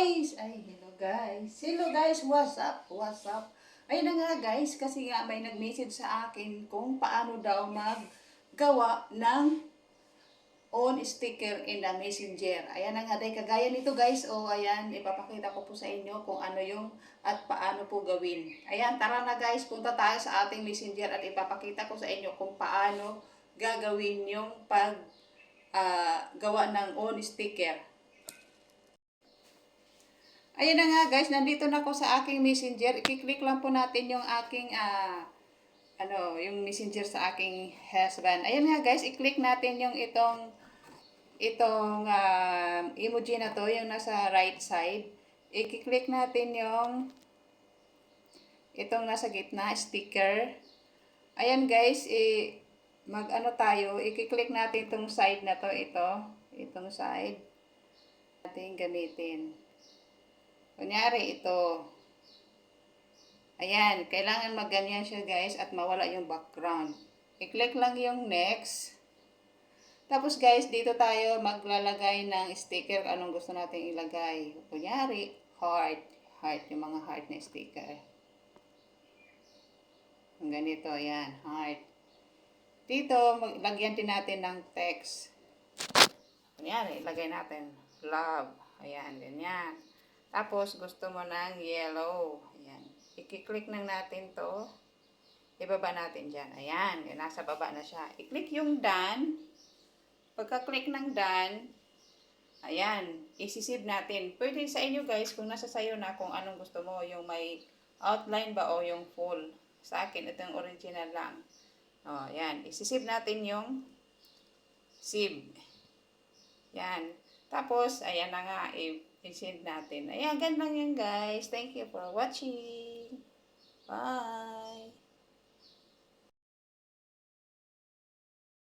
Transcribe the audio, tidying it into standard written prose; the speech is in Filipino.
guys! Ay, hello guys. Hello guys, what's up? What's up? Ayun na nga guys, kasi nga may nag-message sa akin kung paano daw maggawa ng on sticker in the messenger. Ayan na nga dahil kagaya nito guys. O ayan, ipapakita ko po sa inyo kung ano yung at paano po gawin. Ayan, tara na guys, punta tayo sa ating messenger at ipapakita ko sa inyo kung paano gagawin yung gawa ng on sticker. Ayan na nga guys, nandito na ako sa aking messenger. I-click lang po natin yung aking yung messenger sa aking husband. Ayan nga guys, i-click natin yung itong emoji na to, yung nasa right side. I-click natin yung itong nasa gitna, sticker. Ayan guys, tayo, i-click natin itong side na to, itong side. Natin gamitin. Kunyari ito. Ayan, kailangan magganyan siya guys at mawala yung background. I-click lang yung next. Tapos guys, dito tayo maglalagay ng sticker anong gusto natin ilagay. Kunyari, heart. Heart, yung mga heart na sticker. Ang ganito, ayan, heart. Dito, maglagyan din natin ng text. Kunyari, ilagay natin love. Ayan, ganyan. Tapos, gusto mo ng yellow. Ayan. I-click lang natin to. Ibaba natin dyan. Ayan. Nasa baba na siya. I-click yung done. Pagka-click ng done, ayan. Isi-save natin. Pwede sa inyo guys, kung nasa sayo na kung anong gusto mo. Yung may outline ba o yung full. Sa akin, ito yung original lang. O, ayan. Isi-save natin yung save. Yan. Tapos, ayan na nga, i-send natin. Ayan, ganun lang yan guys. Thank you for watching. Bye!